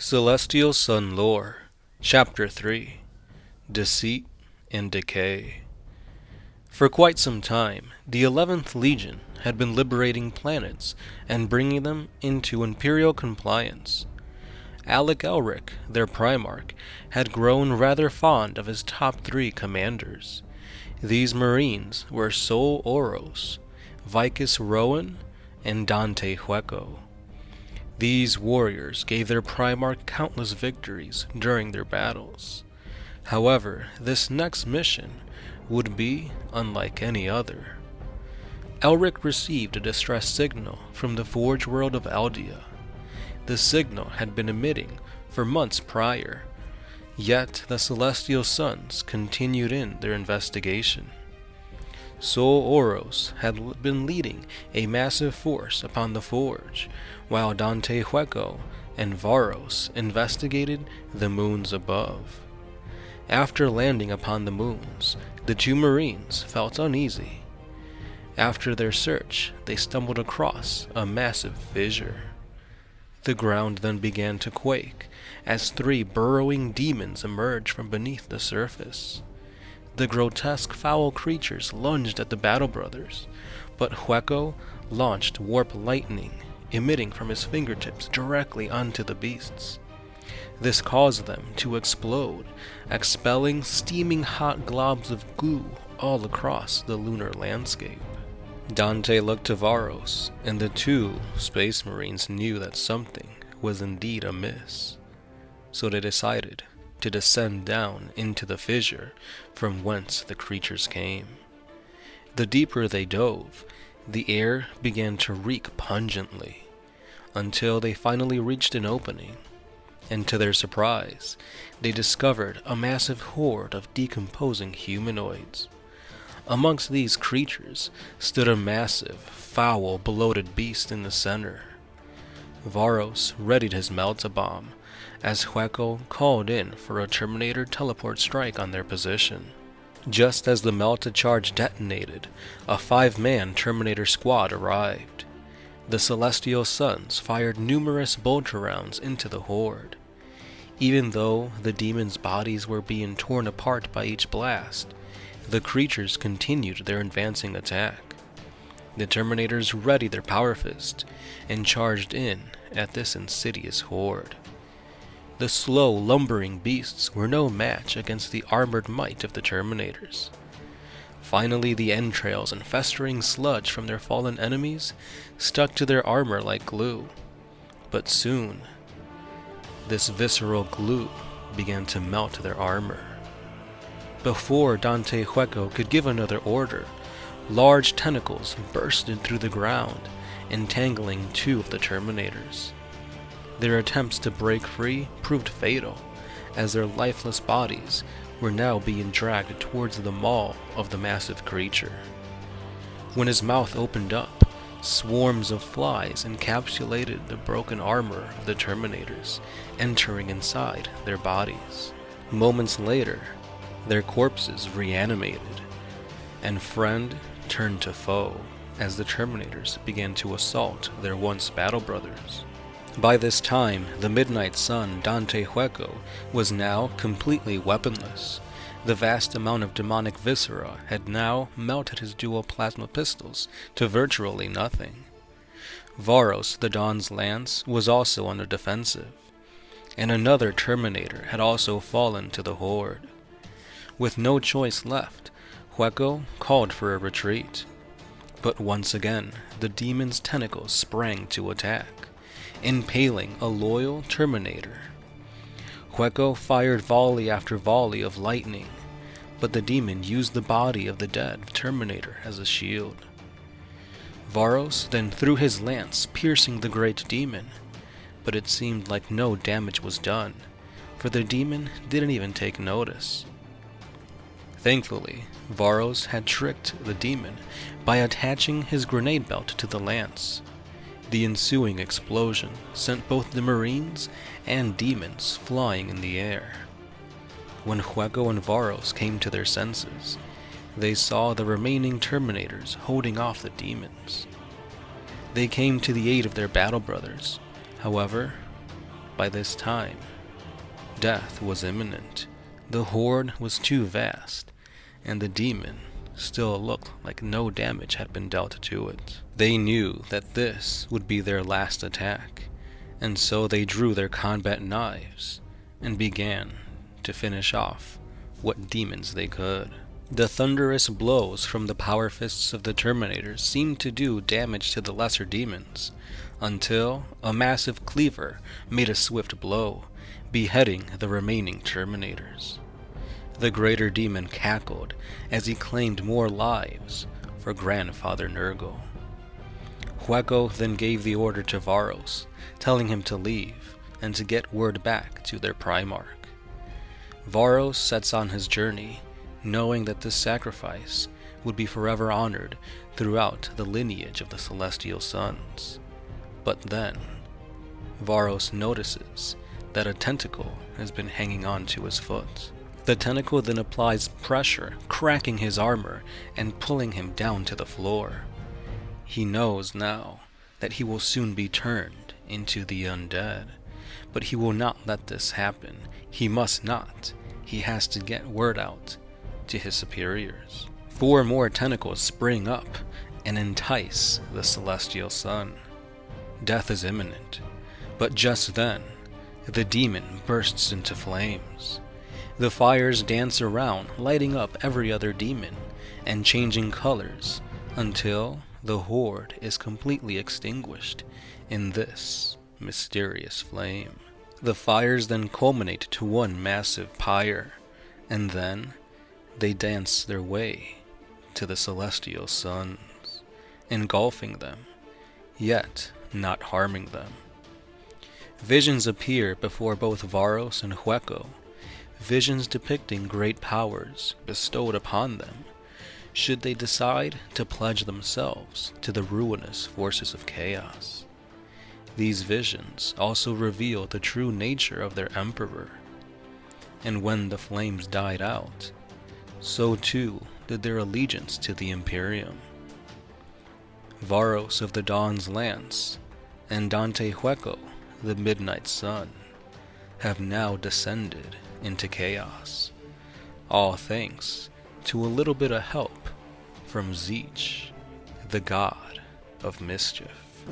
Celestial Sun Lore, Chapter 3, Deceit and Decay. For quite some time, the 11th Legion had been liberating planets and bringing them into Imperial compliance. Alec Elric, their Primarch, had grown rather fond of his top 3 commanders. These Marines were Sol Oros, Vicus Rowan, and Dante Hueco. These warriors gave their Primarch countless victories during their battles. However, this next mission would be unlike any other. Elric received a distress signal from the Forge world of Aldea. The signal had been emitting for months prior, yet the Celestial Suns continued in their investigation. Sol Oros had been leading a massive force upon the Forge, while Dante Hueco and Varos investigated the moons above. After landing upon the moons, the 2 Marines felt uneasy. After their search, they stumbled across a massive fissure. The ground then began to quake as 3 burrowing demons emerged from beneath the surface. The grotesque foul creatures lunged at the Battle Brothers, but Hueco launched warp lightning, emitting from his fingertips directly onto the beasts. This caused them to explode, expelling steaming hot globs of goo all across the lunar landscape. Dante looked to Varos, and the 2 Space Marines knew that something was indeed amiss. So they decided to descend down into the fissure from whence the creatures came. The deeper they dove, the air began to reek pungently, until they finally reached an opening, and to their surprise, they discovered a massive horde of decomposing humanoids. Amongst these creatures stood a massive, foul, bloated beast in the center. Varos readied his Melta-Bomb as Hueco called in for a Terminator teleport strike on their position. Just as the Melta charge detonated, a 5-man Terminator squad arrived. The Celestial Suns fired numerous bolter rounds into the horde. Even though the demons' bodies were being torn apart by each blast, the creatures continued their advancing attack. The Terminators readied their Power Fist and charged in at this insidious horde. The slow, lumbering beasts were no match against the armored might of the Terminators. Finally, the entrails and festering sludge from their fallen enemies stuck to their armor like glue. But soon, this visceral glue began to melt their armor. Before Dante Hueco could give another order, large tentacles bursted through the ground, entangling 2 of the Terminators. Their attempts to break free proved fatal, as their lifeless bodies were now being dragged towards the maw of the massive creature. When his mouth opened up, swarms of flies encapsulated the broken armor of the Terminators, entering inside their bodies. Moments later, their corpses reanimated, and friend turned to foe as the Terminators began to assault their once battle brothers. By this time, the Midnight Sun, Dante Hueco, was now completely weaponless. The vast amount of demonic viscera had now melted his dual plasma pistols to virtually nothing. Varos, the Dawn's Lance, was also on the defensive, and another Terminator had also fallen to the horde. With no choice left, Hueco called for a retreat. But once again, the demon's tentacles sprang to attack, impaling a loyal Terminator. Hueco fired volley after volley of lightning, but the demon used the body of the dead Terminator as a shield. Varos then threw his lance, piercing the great demon, but it seemed like no damage was done, for the demon didn't even take notice. Thankfully, Varos had tricked the demon by attaching his grenade belt to the lance. The ensuing explosion sent both the Marines and demons flying in the air. When Hueco and Varos came to their senses, they saw the remaining Terminators holding off the demons. They came to the aid of their battle brothers. However, by this time, death was imminent. The horde was too vast, and the demon still looked like no damage had been dealt to it. They knew that this would be their last attack, and so they drew their combat knives and began to finish off what demons they could. The thunderous blows from the power fists of the Terminators seemed to do damage to the lesser demons, until a massive cleaver made a swift blow, beheading the remaining Terminators. The greater demon cackled as he claimed more lives for Grandfather Nurgle. Hueco then gave the order to Varos, telling him to leave and to get word back to their Primarch. Varos sets on his journey, knowing that this sacrifice would be forever honored throughout the lineage of the Celestial Sons. But then, Varos notices that a tentacle has been hanging on to his foot. The tentacle then applies pressure, cracking his armor and pulling him down to the floor. He knows now that he will soon be turned into the undead, but he will not let this happen. He must not. He has to get word out to his superiors. 4 more tentacles spring up and entice the Celestial Sun. Death is imminent, but just then, the demon bursts into flames. The fires dance around, lighting up every other demon and changing colors until the horde is completely extinguished in this mysterious flame. The fires then culminate to one massive pyre, and then they dance their way to the Celestial Sons, engulfing them, yet not harming them. Visions appear before both Varos and Hueco, visions depicting great powers bestowed upon them, should they decide to pledge themselves to the ruinous forces of chaos. These visions also reveal the true nature of their emperor, and when the flames died out, so too did their allegiance to the Imperium. Varos of the Dawn's Lance and Dante Hueco, the Midnight Sun, have now descended into chaos, all thanks to a little bit of help from Deceit, the god of mischief.